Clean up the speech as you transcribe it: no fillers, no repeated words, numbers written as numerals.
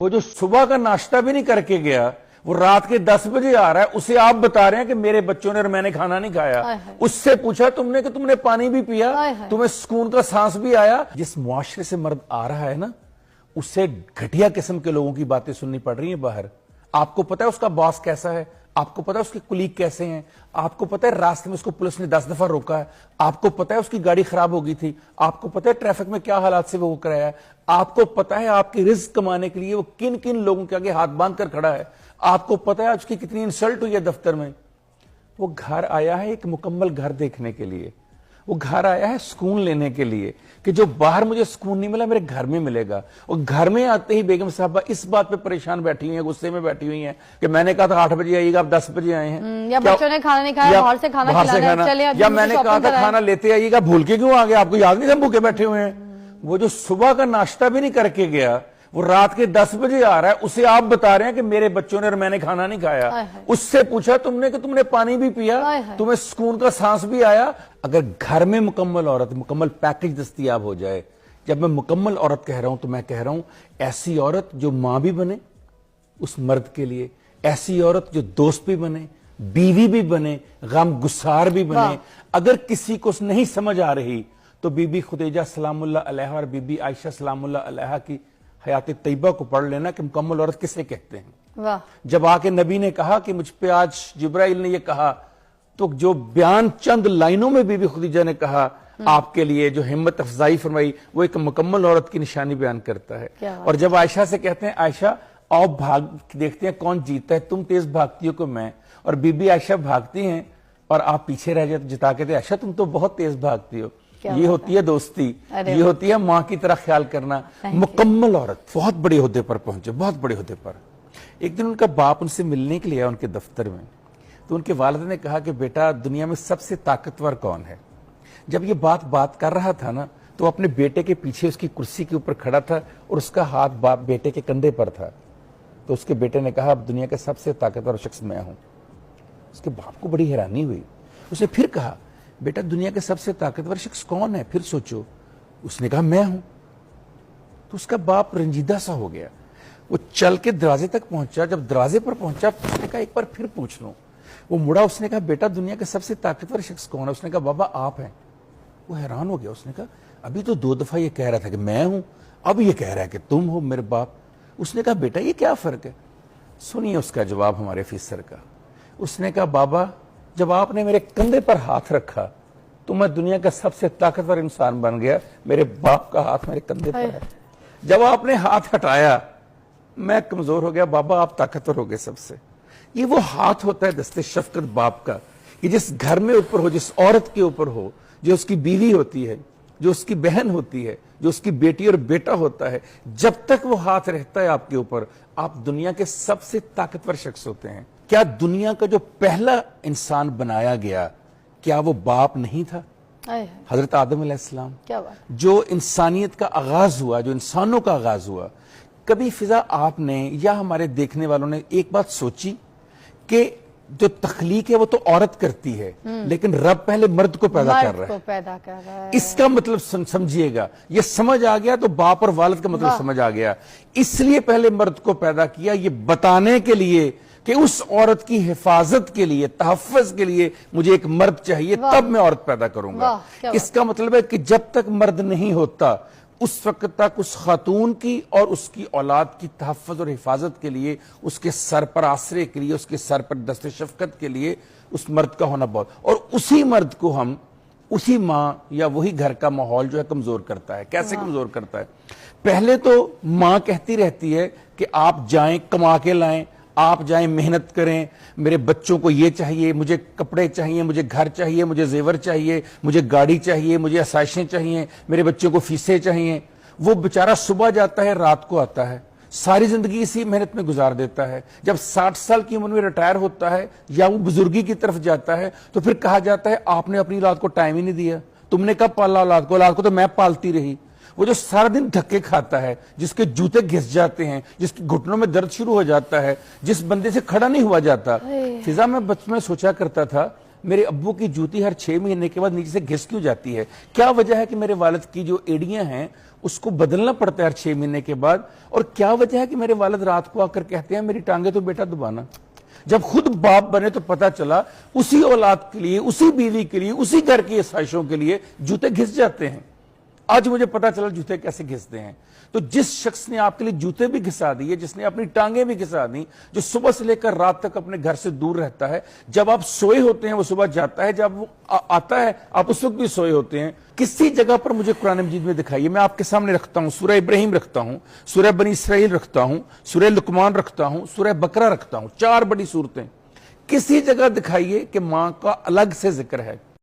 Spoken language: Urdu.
وہ جو صبح کا ناشتہ بھی نہیں کر کے گیا، وہ رات کے 10 بجے آ رہا ہے، اسے آپ بتا رہے ہیں کہ میرے بچوں نے اور میں نے کھانا نہیں کھایا۔ اس سے پوچھا تم نے کہ تم نے پانی بھی پیا، تمہیں سکون کا سانس بھی آیا؟ جس معاشرے سے مرد آ رہا ہے نا، اس سے گھٹیا قسم کے لوگوں کی باتیں سننی پڑ رہی ہیں باہر۔ آپ کو پتا ہے اس کا باس کیسا ہے، آپ کو پتا ہے اس کے کلیگ کیسے ہیں، آپ کو پتا ہے راستے میں اس کو پولیس نے 10 دفعہ روکا ہے، آپ کو پتا ہے اس کی گاڑی خراب ہو گئی تھی، آپ کو پتا ہے ٹریفک میں کیا حالات سے وہ کرایا ہے، آپ کو پتا ہے آپ کی رزق کمانے کے لیے وہ کن کن لوگوں کے آگے ہاتھ باندھ کر کھڑا ہے، آپ کو پتا ہے اس کی کتنی انسلٹ ہوئی ہے دفتر میں۔ وہ گھر آیا ہے ایک مکمل گھر دیکھنے کے لیے، وہ گھر آیا ہے سکون لینے کے لیے کہ جو باہر مجھے سکون نہیں ملا میرے گھر میں ملے گا۔ اور گھر میں آتے ہی بیگم صاحبہ اس بات پہ پریشان بیٹھی ہوئی ہیں، غصے میں بیٹھی ہوئی ہیں کہ میں نے کہا تھا 8 بجے آئیے گا، آپ 10 بجے آئے ہیں، یا بچوں نے کھانا نہیں کھایا، باہر سے کھانا کھلانا ہے، یا میں نے کہا تھا کھانا لیتے آئیے گا، بھول کے کیوں آ گئے؟ آپ کو یاد نہیں تھا بھوکے بیٹھے ہوئے ہیں؟ وہ جو صبح کا ناشتہ بھی نہیں کر کے گیا، وہ رات کے 10 بجے آ رہا ہے، اسے آپ بتا رہے ہیں کہ میرے بچوں نے اور میں نے کھانا نہیں کھایا۔ اس سے پوچھا تم نے کہ تم نے پانی بھی پیا، تمہیں سکون کا سانس بھی آیا؟ اگر گھر میں مکمل عورت، مکمل پیکج دستیاب ہو جائے، جب میں مکمل عورت کہہ رہا ہوں تو میں کہہ رہا ہوں ایسی عورت جو ماں بھی بنے اس مرد کے لیے، ایسی عورت جو دوست بھی بنے، بیوی بھی بنے، غم گسار بھی بنے۔ اگر کسی کو نہیں سمجھ آ رہی تو بی بی خدیجہ سلام اللہ علیہا اور بی بی عائشہ سلام اللہ علیہا کی حیات طیبہ کو پڑھ لینا کہ مکمل عورت کسے کہتے ہیں۔ جب آ کے نبی نے کہا کہ مجھ پہ آج جبرائیل نے یہ کہا، تو جو بیان چند لائنوں میں بی بی خدیجہ نے کہا آپ کے لیے، جو ہمت افزائی فرمائی، وہ ایک مکمل عورت کی نشانی بیان کرتا ہے۔ اور جب عائشہ سے کہتے ہیں عائشہ آؤ بھاگ دیکھتے ہیں کون جیتا ہے، تم تیز بھاگتی ہو کہ میں، اور بی بی عائشہ بھاگتی ہیں اور آپ پیچھے رہ جاتے، جتا کے عائشہ تم تو بہت تیز بھاگتی ہو۔ یہ ہوتی ہے دوستی، یہ ہوتی ہے ماں کی طرح خیال کرنا۔ مکمل عورت بہت بڑے عہدے پر پہنچے، بہت بڑے عہدے پر۔ ایک دن ان کا باپ ان سے ملنے کے لیے آیا ان کے دفتر میں، تو ان کے والد نے کہا کہ بیٹا دنیا میں سب سے طاقتور کون ہے؟ جب یہ بات کر رہا تھا نا تو اپنے بیٹے کے پیچھے اس کی کرسی کے اوپر کھڑا تھا اور اس کا ہاتھ بیٹے کے کندھے پر تھا۔ تو اس کے بیٹے نے کہا اب دنیا کا سب سے طاقتور شخص میں ہوں۔ اس کے باپ کو بڑی حیرانی ہوئی، اس نے پھر کہا بیٹا دنیا کا سب سے طاقتور شخص کون ہے؟ پھر سوچو۔ اس نے کہا میں ہوں۔ تو اس کا باپ رنجیدہ سا ہو گیا، وہ چل کے دروازے تک پہنچا، جب دروازے پر پہنچا اس نے کہا ایک بار پھر پوچھ لوں۔ وہ مڑا، اس نے کہا بیٹا دنیا کا سب سے طاقتور شخص کون ہے؟ اس نے کہا بابا آپ ہیں۔ وہ حیران ہو گیا، اس نے کہا ابھی تو 2 دفعہ یہ کہہ رہا تھا کہ میں ہوں، اب یہ کہہ رہا ہے کہ تم ہو میرے باپ۔ اس نے کہا بیٹا یہ کیا فرق ہے؟ سنیے اس کا جواب ہمارے افیسر کا۔ اس نے کہا بابا جب آپ نے میرے کندھے پر ہاتھ رکھا تو میں دنیا کا سب سے طاقتور انسان بن گیا، میرے باپ کا ہاتھ میرے کندھے پر ہے۔ جب آپ نے ہاتھ ہٹایا میں کمزور ہو گیا، بابا آپ طاقتور ہو گئے سب سے۔ یہ وہ ہاتھ ہوتا ہے دست شفقت باپ کا، کہ جس گھر میں اوپر ہو، جس عورت کے اوپر ہو، جو اس کی بیوی ہوتی ہے، جو اس کی بہن ہوتی ہے، جو اس کی بیٹی اور بیٹا ہوتا ہے، جب تک وہ ہاتھ رہتا ہے آپ کے اوپر آپ دنیا کے سب سے طاقتور شخص ہوتے ہیں۔ کیا دنیا کا جو پہلا انسان بنایا گیا کیا وہ باپ نہیں تھا؟ حضرت آدم علیہ السلام، جو انسانیت کا آغاز ہوا، جو انسانوں کا آغاز ہوا۔ کبھی فضا آپ نے یا ہمارے دیکھنے والوں نے ایک بات سوچی کہ جو تخلیق ہے وہ تو عورت کرتی ہے لیکن رب پہلے مرد کو پیدا کر رہا ہے۔ اس کا مطلب سمجھیے گا، یہ سمجھ آ گیا تو باپ اور والد کا مطلب سمجھ آ گیا۔ اس لیے پہلے مرد کو پیدا کیا، یہ بتانے کے لیے کہ اس عورت کی حفاظت کے لیے، تحفظ کے لیے مجھے ایک مرد چاہیے، تب میں عورت پیدا کروں گا۔ اس کا مطلب ہے کہ جب تک مرد نہیں ہوتا اس وقت تک اس خاتون کی اور اس کی اولاد کی تحفظ اور حفاظت کے لیے، اس کے سر پر آسرے کے لیے، اس کے سر پر دست شفقت کے لیے اس مرد کا ہونا بہت، اور اسی مرد کو ہم اسی ماں یا وہی گھر کا ماحول جو ہے کمزور کرتا ہے۔ کیسے کمزور کرتا ہے؟ پہلے تو ماں کہتی رہتی ہے کہ آپ جائیں کما کے لائیں، آپ جائیں محنت کریں، میرے بچوں کو یہ چاہیے، مجھے کپڑے چاہیے، مجھے گھر چاہیے، مجھے زیور چاہیے، مجھے گاڑی چاہیے، مجھے آسائشیں چاہیے، میرے بچوں کو فیسیں چاہیے۔ وہ بیچارہ صبح جاتا ہے رات کو آتا ہے، ساری زندگی اسی محنت میں گزار دیتا ہے۔ جب 60 سال کی عمر میں ریٹائر ہوتا ہے یا وہ بزرگی کی طرف جاتا ہے تو پھر کہا جاتا ہے آپ نے اپنی اولاد کو ٹائم ہی نہیں دیا، تم نے کب پالا اولاد کو؟ اولاد کو تو میں پالتی رہی۔ وہ جو سارا دن دھکے کھاتا ہے، جس کے جوتے گھس جاتے ہیں، جس کے گھٹنوں میں درد شروع ہو جاتا ہے، جس بندے سے کھڑا نہیں ہوا جاتا۔ فضا میں بچپن میں سوچا کرتا تھا میرے ابو کی جوتی ہر 6 مہینے کے بعد نیچے سے گھس کیوں جاتی ہے؟ کیا وجہ ہے کہ میرے والد کی جو ایڑیاں ہیں اس کو بدلنا پڑتا ہے ہر 6 مہینے کے بعد؟ اور کیا وجہ ہے کہ میرے والد رات کو آ کر کہتے ہیں میری ٹانگیں تو بیٹا دبانا؟ جب خود باپ بنے تو پتا چلا اسی اولاد کے لیے، اسی بیوی کے لیے، اسی گھر کی آسائشوں کے لیے جوتے گھس جاتے ہیں۔ آج مجھے پتا چلا جوتے کیسے گھستے ہیں۔ تو جس شخص نے آپ کے لیے جوتے بھی گھسا دیے، جس نے اپنی ٹانگیں بھی گھسا دی، جو صبح سے لے کر رات تک اپنے گھر سے دور رہتا ہے، جب آپ سوئے ہوتے ہیں وہ صبح جاتا ہے، جب وہ آتا ہے آپ اس وقت بھی سوئے ہوتے ہیں، کسی جگہ پر مجھے قرآن مجید میں دکھائیے۔ میں آپ کے سامنے رکھتا ہوں سورہ ابراہیم رکھتا ہوں، سورہ بنی اسرائیل رکھتا ہوں، سورہ لقمان رکھتا ہوں، سورہ بقرہ رکھتا ہوں، 4 بڑی صورتیں۔ کسی جگہ دکھائیے کہ ماں کا الگ سے ذکر ہے؟